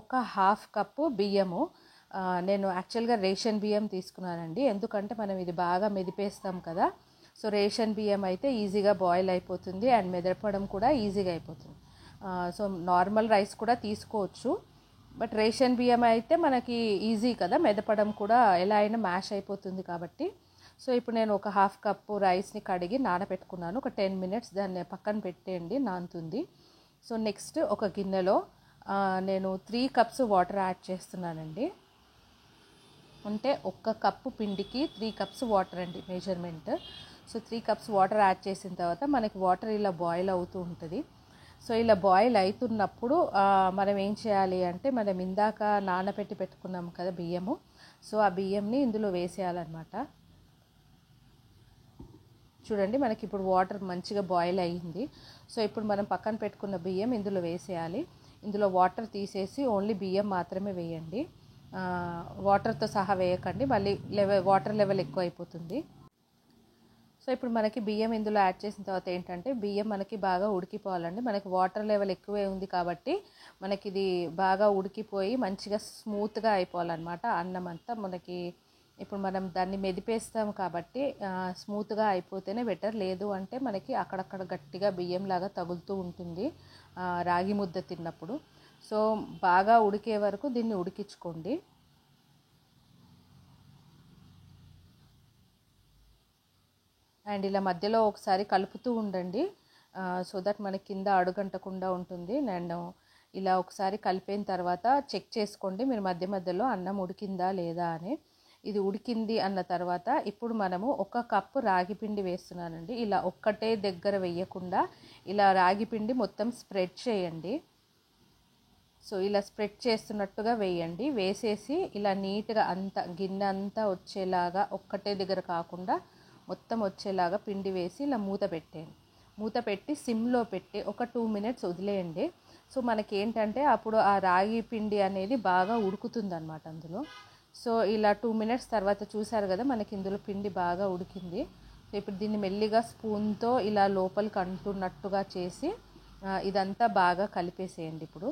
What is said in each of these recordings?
ఒక half cup బియ్యము. నేను యాక్చువల్గా రేషన్ బియ్యం తీసుకున్నానండి, ఎందుకంటే మనం ఇది బాగా మెదిపేస్తాం కదా. సో రేషన్ బియ్యం అయితే ఈజీగా బాయిల్ అయిపోతుంది అండ్ మెదపడం కూడా ఈజీగా అయిపోతుంది. సో నార్మల్ రైస్ కూడా తీసుకోవచ్చు, బట్ రేషన్ బియ్యం అయితే మనకి ఈజీ కదా, మెదపడం కూడా ఎలా అయినా మ్యాష్ అయిపోతుంది కాబట్టి. సో ఇప్పుడు నేను ఒక హాఫ్ కప్పు రైస్ని కడిగి నానబెట్టుకున్నాను. ఒక 10 మినిట్స్ దాన్ని పక్కన పెట్టేయండి, నానుతుంది. సో నెక్స్ట్ ఒక గిన్నెలో నేను 3 కప్స్ వాటర్ యాడ్ చేస్తున్నానండి. అంటే ఒక్క కప్పు పిండికి 3 కప్స్ వాటర్ అండి measurement. So 3 cups water add చేసిన తర్వాత మనకి వాటర్ ఇలా బాయిల్ అవుతూ ఉంటుంది. సో ఇలా బాయిల్ అవుతున్నప్పుడు మనం ఏం చేయాలి అంటే, మనం ఇందాక నానబెట్టి పెట్టుకున్నాం కదా బియ్యము, సో ఆ బియ్యంని ఇందులో వేసేయాలన్నమాట. చూడండి, మనకి ఇప్పుడు వాటర్ మంచిగా బాయిల్ అయ్యింది. సో ఇప్పుడు మనం పక్కన పెట్టుకున్న బియ్యం ఇందులో వేసేయాలి. ఇందులో వాటర్ తీసేసి ఓన్లీ బియ్యం మాత్రమే వేయండి, వాటర్తో సహా వేయకండి, మళ్ళీ వాటర్ లెవెల్ ఎక్కువ అయిపోతుంది. సో ఇప్పుడు మనకి బియ్యం ఇందులో యాడ్ చేసిన తర్వాత ఏంటంటే, బియ్యం మనకి బాగా ఉడికిపోవాలండి. మనకి వాటర్ లెవెల్ ఎక్కువే ఉంది కాబట్టి మనకి ఇది బాగా ఉడికిపోయి మంచిగా స్మూత్గా అయిపోవాలన్నమాట అన్నం అంతా. మనకి ఇప్పుడు మనం దాన్ని మెదిపేస్తాం కాబట్టి స్మూత్గా అయిపోతేనే బెటర్, లేదు అంటే మనకి అక్కడక్కడ గట్టిగా బియ్యంలాగా తగులుతూ ఉంటుంది రాగి ముద్ద తిన్నప్పుడు. సో బాగా ఉడికే వరకు దీన్ని ఉడికించుకోండి. అండ్ ఇలా మధ్యలో ఒకసారి కలుపుతూ ఉండండి, సో దట్ మనకి కింద అడుగంటకుండా ఉంటుంది. నేను ఇలా ఒకసారి కలిపిన తర్వాత చెక్ చేసుకోండి మీరు మధ్య మధ్యలో అన్నం ఉడికిందా లేదా అని. ఇది ఉడికింది అన్న తర్వాత ఇప్పుడు మనము 1 కప్పు రాగి పిండి వేస్తున్నానండి. ఇలా ఒక్కటే దగ్గర వేయకుండా ఇలా రాగి పిండి మొత్తం స్ప్రెడ్ చేయండి. సో ఇలా స్ప్రెడ్ చేస్తున్నట్టుగా వేయండి. వేసేసి ఇలా నీట్గా అంతా గిన్నె అంతా వచ్చేలాగా, ఒక్కటే దగ్గర కాకుండా మొత్తం వచ్చేలాగా పిండి వేసి ఇలా మూత పెట్టేయండి. మూత పెట్టి సిమ్లో పెట్టి ఒక 2 మినిట్స్ వదిలేయండి. సో మనకి ఏంటంటే అప్పుడు ఆ రాగి పిండి అనేది బాగా ఉడుకుతుంది అన్నమాట అందులో. సో ఇలా 2 మినిట్స్ తర్వాత చూసారు కదా, మనకి ఇందులో పిండి బాగా ఉడికింది. సో ఇప్పుడు దీన్ని మెల్లిగా స్పూన్తో ఇలా లోపలికి అంటున్నట్టుగా చేసి ఇదంతా బాగా కలిపేసేయండి. ఇప్పుడు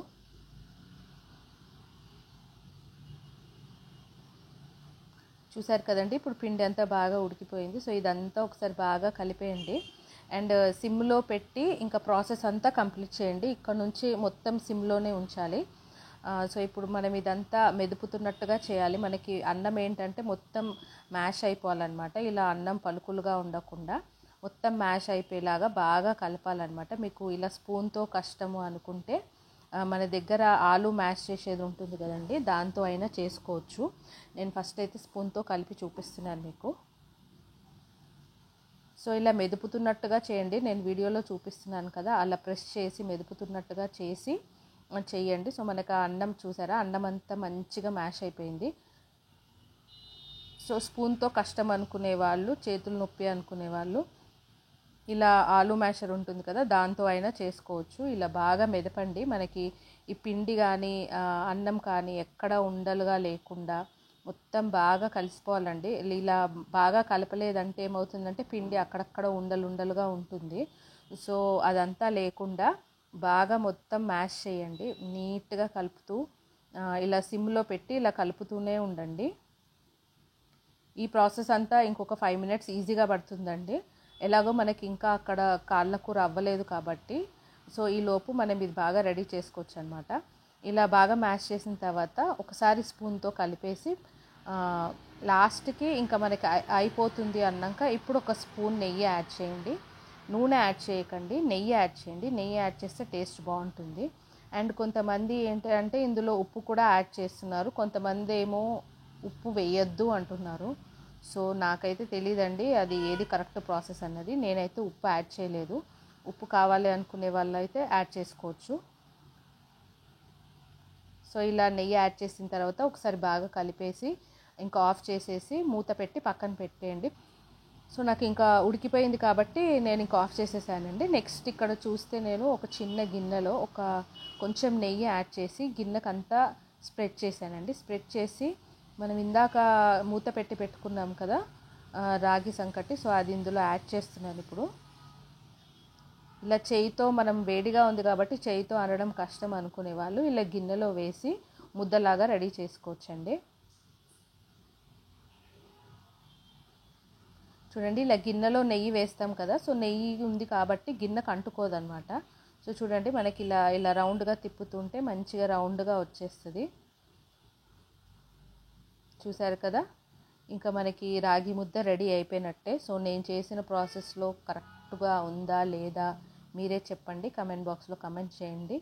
చూసారు కదండి, ఇప్పుడు పిండి అంతా బాగా ఉడికిపోయింది. సో ఇదంతా ఒకసారి బాగా కలిపేయండి అండ్ సిమ్లో పెట్టి ఇంకా ప్రాసెస్ అంతా కంప్లీట్ చేయండి. ఇక్కడ నుంచి మొత్తం సిమ్లోనే ఉంచాలి. సో ఇప్పుడు మనం ఇదంతా మెదుపుతున్నట్టుగా చేయాలి. మనకి అన్నం ఏంటంటే మొత్తం మ్యాష్ అయిపోవాలన్నమాట. ఇలా అన్నం పలుకులుగా ఉండకుండా మొత్తం మ్యాష్ అయిపోయేలాగా బాగా కలపాలన్నమాట. మీకు ఇలా స్పూన్తో కష్టము అనుకుంటే మన దగ్గర ఆలు మ్యాష్ చేసేది ఉంటుంది కదండి, దాంతో అయినా చేసుకోవచ్చు. నేను ఫస్ట్ అయితే స్పూన్తో కలిపి చూపిస్తున్నాను మీకు. సో ఇలా మెదుపుతున్నట్టుగా చేయండి, నేను వీడియోలో చూపిస్తున్నాను కదా, అలా ప్రెస్ చేసి మెదుపుతున్నట్టుగా చేసి చెయ్యండి. సో మనకు అన్నం చూసారా, అన్నం అంతా మంచిగా మ్యాష్ అయిపోయింది. సో స్పూన్తో కష్టం అనుకునే వాళ్ళు, చేతులు నొప్పి అనుకునే వాళ్ళు ఇలా ఆలు మ్యాషర్ ఉంటుంది కదా, దాంతో అయినా చేసుకోవచ్చు. ఇలా బాగా మెదపండి, మనకి ఈ పిండి కానీ అన్నం కానీ ఎక్కడ ఉండలుగా లేకుండా మొత్తం బాగా కలిసిపోవాలండి. ఇలా బాగా కలపలేదంటే ఏమవుతుందంటే పిండి అక్కడక్కడ ఉండలుగా ఉంటుంది. సో అదంతా లేకుండా బాగా మొత్తం మ్యాష్ చేయండి, నీట్గా కలుపుతూ ఇలా సిమ్లో పెట్టి ఇలా కలుపుతూనే ఉండండి. ఈ ప్రాసెస్ అంతా ఇంకొక 5 మినిట్స్ ఈజీగా పడుతుందండి. ఎలాగో మనకి ఇంకా అక్కడ కాళ్ళకు రవ్వలేదు కాబట్టి, సో ఈలోపు మనం ఇది బాగా రెడీ చేసుకోవచ్చు అనమాట. ఇలా బాగా మ్యాష్ చేసిన తర్వాత ఒకసారి స్పూన్తో కలిపేసి లాస్ట్కి ఇంకా మనకి అయిపోతుంది అన్నాక ఇప్పుడు ఒక స్పూన్ నెయ్యి యాడ్ చేయండి. నూనె యాడ్ చేయకండి, నెయ్యి యాడ్ చేయండి. నెయ్యి యాడ్ చేస్తే టేస్ట్ బాగుంటుంది. అండ్ కొంతమంది ఏంటంటే ఇందులో ఉప్పు కూడా యాడ్ చేస్తున్నారు, కొంతమంది ఏమో ఉప్పు వేయొద్దు అంటున్నారు. సో నాకైతే తెలియదండి అది ఏది కరెక్ట్ ప్రాసెస్ అన్నది. నేనైతే ఉప్పు యాడ్ చేయలేదు, ఉప్పు కావాలి అనుకునే వాళ్ళు అయితే యాడ్ చేసుకోవచ్చు. సో ఇలా నెయ్యి యాడ్ చేసిన తర్వాత ఒకసారి బాగా కలిపేసి ఇంకా ఆఫ్ చేసేసి మూత పెట్టి పక్కన పెట్టేయండి. సో నాకు ఇంకా ఉడికిపోయింది కాబట్టి నేను ఇంకా ఆఫ్ చేసేసానండి. నెక్స్ట్ ఇక్కడ చూస్తే నేను ఒక చిన్న గిన్నెలో కొంచెం నెయ్యి యాడ్ చేసి గిన్నెకంతా స్ప్రెడ్ చేశానండి. స్ప్రెడ్ చేసి మనం ఇందాక మూత పెట్టి పెట్టుకున్నాం కదా రాగి సంకటి, సో అది ఇందులో యాడ్ చేస్తున్నాను ఇప్పుడు. ఇలా చేయితో, మనం వేడిగా ఉంది కాబట్టి చేయితో అనడం కష్టం అనుకునే వాళ్ళు ఇలా గిన్నెలో వేసి ముద్దలాగా రెడీ చేసుకోవచ్చండి. చూడండి ఇలా గిన్నెలో నెయ్యి వేస్తాం కదా, సో నెయ్యి ఉంది కాబట్టి గిన్నెకు అంటుకోదనమాట. సో చూడండి మనకి ఇలా ఇలా రౌండ్గా తిప్పుతుంటే మంచిగా రౌండ్గా వచ్చేస్తుంది. చూసారు కదా, ఇంకా మనకి రాగి ముద్ద రెడీ అయిపోయినట్టే. సో నేను చేసిన ప్రాసెస్లో కరెక్ట్గా ఉందా లేదా మీరే చెప్పండి, కమెంట్ బాక్స్లో కమెంట్ చేయండి.